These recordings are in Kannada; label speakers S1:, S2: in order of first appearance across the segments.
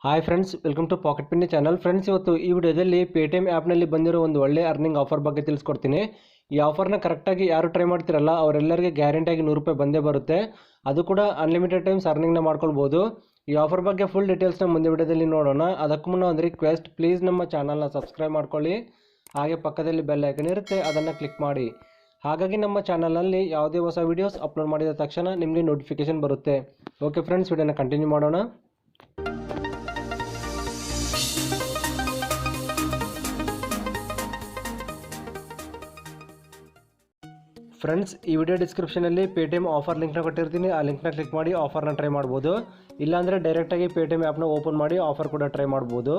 S1: Hi friends, welcome to pocket ಪಿನ್ನಿ ಚಾನಲ್. ಫ್ರೆಂಡ್ಸ್, ಇವತ್ತು ಈ ವಿಡಿಯೋದಲ್ಲಿ ಪೇಟಿಎಮ್ ಆ್ಯಪ್ನಲ್ಲಿ ಬಂದಿರೋ ಒಂದು ಒಳ್ಳೆ ಅರ್ನಿಂಗ್ ಆಫರ್ ಬಗ್ಗೆ ತಿಳಿಸ್ಕೊಡ್ತೀನಿ. ಈ ಆಫರ್ನ ಕರೆಕ್ಟಾಗಿ ಯಾರು ಟ್ರೈ ಮಾಡ್ತಿರಲ್ಲ ಅವರೆಲ್ಲರಿಗೆ ಗ್ಯಾರಂಟಿಯಾಗಿ ₹100 ಬಂದೇ ಬರುತ್ತೆ. ಅದು ಕೂಡ ಅನ್ಲಿಮಿಟೆಡ್ ಟೈಮ್ಸ್ ಅರ್ನಿಂಗ್ನ ಮಾಡ್ಕೊಳ್ಬೋದು. ಈ ಆಫರ್ ಬಗ್ಗೆ ಫುಲ್ ಡೀಟೇಲ್ಸ್ನ ಮುಂದೆ ವಿಡಿಯೋದಲ್ಲಿ ನೋಡೋಣ. ಅದಕ್ಕೂ ಮುನ್ನ ಒಂದು ರಿಕ್ವೆಸ್ಟ್, ಪ್ಲೀಸ್ ನಮ್ಮ ಚಾನಲ್ನ ಸಬ್ಸ್ಕ್ರೈಬ್ ಮಾಡ್ಕೊಳ್ಳಿ. ಹಾಗೆ ಪಕ್ಕದಲ್ಲಿ ಬೆಲ್ ಐಕನ್ ಇರುತ್ತೆ, ಅದನ್ನು ಕ್ಲಿಕ್ ಮಾಡಿ. ಹಾಗಾಗಿ ನಮ್ಮ ಚಾನಲ್ನಲ್ಲಿ ಯಾವುದೇ ಹೊಸ ವೀಡಿಯೋಸ್ ಅಪ್ಲೋಡ್ ಮಾಡಿದ ತಕ್ಷಣ ನಿಮಗೆ ನೋಟಿಫಿಕೇಶನ್ ಬರುತ್ತೆ. ಓಕೆ ಫ್ರೆಂಡ್ಸ್, ವಿಡಿಯೋನ ಕಂಟಿನ್ಯೂ ಮಾಡೋಣ. ಫ್ರೆಂಡ್ಸ್, ಈ ವಿಡಿಯೋ ಡಿಸ್ಕ್ರಿಪ್ಷನಲ್ಲಿ ಪೇಟಿಎಮ್ ಆಫರ್ ಲಿಂಕ್ನ ಕೊಟ್ಟಿರ್ತೀನಿ. ಆ ಲಿಂಕ್ನ ಕ್ಲಿಕ್ ಮಾಡಿ ಆಫರ್ನ ಟ್ರೈ ಮಾಡ್ಬೋದು. ಇಲ್ಲಾಂದರೆ ಡೈರೆಕ್ಟಾಗಿ ಪೇಟಿಎಮ್ ಆ್ಯಪ್ನ ಓಪನ್ ಮಾಡಿ ಆಫರ್ ಕೂಡ ಟ್ರೈ ಮಾಡ್ಬೋದು.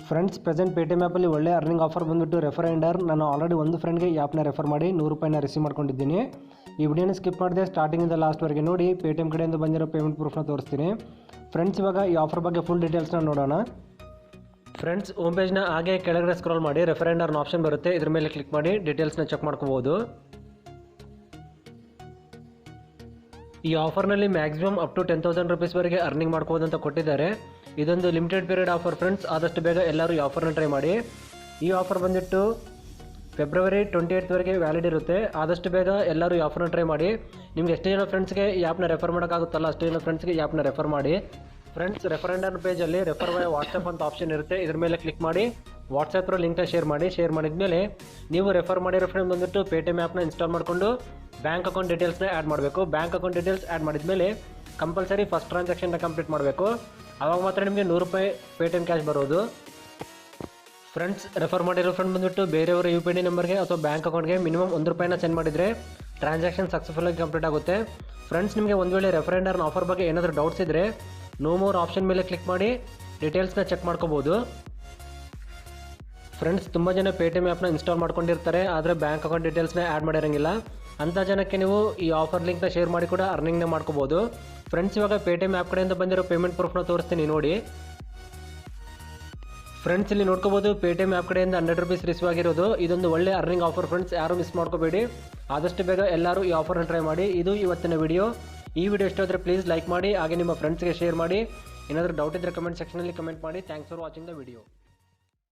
S1: ಫ್ರೆಂಡ್ಸ್, ಪ್ರೆಸೆಂಟ್ ಪೇಟಿಎಮ್ ಆ್ಯಪಲ್ಲಿ ಒಳ್ಳೆ ಅರ್ನಿಂಗ್ ಆಫರ್ ಬಂದುಬಿಟ್ಟು ರೆಫರೆಂಡರ್. ನಾನು ಆಲ್ರೆಡಿ ಒಂದು ಫ್ರೆಂಡ್ಗೆ ಈ ಆ್ಯಪ್ನ ರೆಫರ್ ಮಾಡಿ ₹100 ರಿಸೀವ್ ಮಾಡ್ಕೊಂಡಿದ್ದೀನಿ. ಈ ವಿಡಿಯೋನ ಸ್ಕಿಪ್ ಮಾಡಿದೆ, ಸ್ಟಾರ್ಟಿಂಗಿಂದ ಲಾಸ್ಟ್ವರೆಗೆ ನೋಡಿ. ಪೇಟಿಎಮ್ ಕಡೆಯಿಂದ ಬಂದಿರೋ ಪೇಮೆಂಟ್ ಪ್ರೂಫ್ನ ತೋರಿಸ್ತೀನಿ. ಫ್ರೆಂಡ್ಸ್, ಇವಾಗ ಈ ಆಫರ್ ಬಗ್ಗೆ ಫುಲ್ ಡೀಟೇಲ್ಸ್ನ ನೋಡೋಣ. ಫ್ರೆಂಡ್ಸ್, ಹೋಮ್ ಪೇಜ್ನ ಹಾಗೆ ಕೆಳಗಡೆ ಸ್ಕ್ರಾಲ್ ಮಾಡಿ ರೆಫರೆಂಡರ್ನ ಆಪ್ಷನ್ ಬರುತ್ತೆ, ಇದ್ರ ಮೇಲೆ ಕ್ಲಿಕ್ ಮಾಡಿ ಡೀಟೇಲ್ಸ್ನ ಚೆಕ್ ಮಾಡ್ಕೋಬೋದು. ಈ ಆಫರ್ನಲ್ಲಿ ಮ್ಯಾಕ್ಸಿಮಮ್ ಅಪ್ ಟು ₹10,000 ವರೆಗೆ ಅರ್ನಿಂಗ್ ಮಾಡ್ಕೋಬೋದು ಅಂತ ಕೊಟ್ಟಿದ್ದಾರೆ. ಇದೊಂದು ಲಿಮಿಟೆಡ್ ಪೀರಿಯಡ್ ಆಫರ್ ಫ್ರೆಂಡ್ಸ್. ಆದಷ್ಟು ಬೇಗ ಎಲ್ಲರೂ ಈ ಆಫರ್ನ ಟ್ರೈ ಮಾಡಿ. ಈ ಆಫರ್ ಬಂದಿಟ್ಟು ಫೆಬ್ರವರಿ 28 ವರೆಗೆ ವ್ಯಾಲಿಡ್ ಇರುತ್ತೆ. ಆದಷ್ಟು ಬೇಗ ಎಲ್ಲರೂ ಈ ಆಫರ್ನ ಟ್ರೈ ಮಾಡಿ. ನಿಮ್ಗೆ ಎಷ್ಟು ಜನ ಫ್ರೆಂಡ್ಸ್ಗೆ ಈ ಆ್ಯಪ್ನ ರೆಫರ್ ಮಾಡೋಕ್ಕಾಗುತ್ತಲ್ಲ ಅಷ್ಟು ಜನ ಫ್ರೆಂಡ್ಸ್ಗೆ ಈ ಆ್ಯಪ್ನ ರೆಫರ್ ಮಾಡಿ. ಫ್ರೆಂಡ್ಸ್, ರೆಫರೆಂಡರ್ ಪೇಜಲ್ಲಿ ರೆಫರ್ ವೈ ವಾಟ್ಸಪ್ ಅಂತ ಆಪ್ಷನ್ ಇರುತ್ತೆ, ಇದ್ರ ಮೇಲೆ ಕ್ಲಿಕ್ ಮಾಡಿ ವಾಟ್ಸಪ್ ಲಿಂಕ್ನ ಶೇರ್ ಮಾಡಿದ್ಮೇಲೆ ನೀವು ರೆಫರ್ ಮಾಡಿರೋ ಫ್ರೆಂಡ್ ಬಂದುಬಿಟ್ಟು ಪೇಟಿಎಮ್ ಆ್ಯಪ್ನ ಇನ್ಸ್ಟಾಲ್ ಮಾಡಿಕೊಂಡು ಬ್ಯಾಂಕ್ ಅಕೌಂಟ್ ಡೀಟೇಲ್ಸ್ನ ಆ್ಯಡ್ ಮಾಡಬೇಕು. ಬ್ಯಾಂಕ್ ಅಕೌಂಟ್ ಡೀಟೇಲ್ಸ್ ಆ್ಯಡ್ ಮಾಡಿದ್ಮೇಲೆ ಕಂಪಲ್ಸರಿ ಫಸ್ಟ್ ಟ್ರಾನ್ಸಾಕ್ಷನ್ನ ಕಂಪ್ಲೀಟ್ ಮಾಡಬೇಕು. ಆವಾಗ ಮಾತ್ರ ನಿಮಗೆ ₹100 ಪೇಟಿಎಮ್ ಕ್ಯಾಶ್ ಬರೋದು. ಫ್ರೆಂಡ್ಸ್, ರೆಫರ್ ಮಾಡಿರೋ ಫ್ರೆಂಡ್ ಬಂದುಬಿಟ್ಟು ಬೇರೆಯವರ UPI ನಂಬರ್ಗೆ ಅಥವಾ ಬ್ಯಾಂಕ್ ಅಕೌಂಟ್ಗೆ ಮಿನಿಮಮ್ ₹1 ಸೆಂಡ್ ಮಾಡಿದರೆ ಟ್ರಾನ್ಸಾಕ್ಷನ್ ಸಕ್ಸಸ್ಫುಲ್ಲಾಗಿ ಕಂಪ್ಲೀಟ್ ಆಗುತ್ತೆ. ಫ್ರೆಂಡ್ಸ್, ನಿಮಗೆ ಒಂದು ವೇಳೆ ರೆಫರೆಂಡರ್ನ ಆಫರ್ ಬಗ್ಗೆ ಏನಾದರೂ ಡೌಟ್ಸ್ ಇದ್ದರೆ ನೋ ಮೋರ್ ಆಪ್ಷನ್ ಮೇಲೆ ಕ್ಲಿಕ್ ಮಾಡಿ ಡೀಟೇಲ್ಸ್ನ ಚೆಕ್ ಮಾಡ್ಕೋಬೋದು. ಫ್ರೆಂಡ್ಸ್, ತುಂಬ ಜನ ಪೇಟಿಎಮ್ ಆ್ಯಪ್ನ ಇನ್ಸ್ಟಾಲ್ ಮಾಡ್ಕೊಂಡಿರ್ತಾರೆ, ಆದರೆ ಬ್ಯಾಂಕ್ ಅಕೌಂಟ್ ಡೀಟೇಲ್ಸ್ನ ಆ್ಯಡ್ ಮಾಡಿರೋಂಗಿಲ್ಲ. ಅಂಥ ಜನಕ್ಕೆ ನೀವು ಈ ಆಫರ್ ಲಿಂಕ್ನ ಶೇರ್ ಮಾಡಿ ಕೂಡ ಅರ್ನಿಂಗ್ನ ಮಾಡ್ಕೋಬೋದು. ಫ್ರೆಂಡ್ಸ್, ಇವಾಗ ಪೇಟಿಎಮ್ ಆ್ಯಪ್ ಕಡೆಯಿಂದ ಬಂದಿರೋ ಪೇಮೆಂಟ್ ಪ್ರೂಫ್ನ ತೋರಿಸ್ತೀನಿ ನೋಡಿ. ಫ್ರೆಂಡ್ಸ್, ಇಲ್ಲಿ ನೋಡ್ಕೋಬೋದು ಪೇಟಿಎಮ್ ಆ್ಯಪ್ ಕಡೆಯಿಂದ ₹100 ರಿಸೀವ್ ಆಗಿರೋದು. ಇದೊಂದು ಒಳ್ಳೆ ಅರ್ನಿಂಗ್ ಆಫರ್ ಫ್ರೆಂಡ್ಸ್, ಯಾರು ಮಿಸ್ ಮಾಡ್ಕೋಬೇಡಿ. ಆದಷ್ಟು ಬೇಗ ಎಲ್ಲರೂ ಈ ಆಫರ್ನ ಟ್ರೈ ಮಾಡಿ. ಇದು ಇವತ್ತಿನ ವಿಡಿಯೋ. ಈ ವಿಡಿಯೋ ಇಷ್ಟ ಆದರೆ ಪ್ಲೀಸ್ ಲೈಕ್ ಮಾಡಿ, ಹಾಗೆ ನಿಮ್ಮ ಫ್ರೆಂಡ್ಸ್ಗೆ ಶೇರ್ ಮಾಡಿ. ಏನಾದರೂ ಡೌಟ್ ಇದ್ದರೆ ಕಮೆಂಟ್ ಸೆಕ್ಷನಲ್ಲಿ ಕಮೆಂಟ್ ಮಾಡಿ. Thanks for watching the video.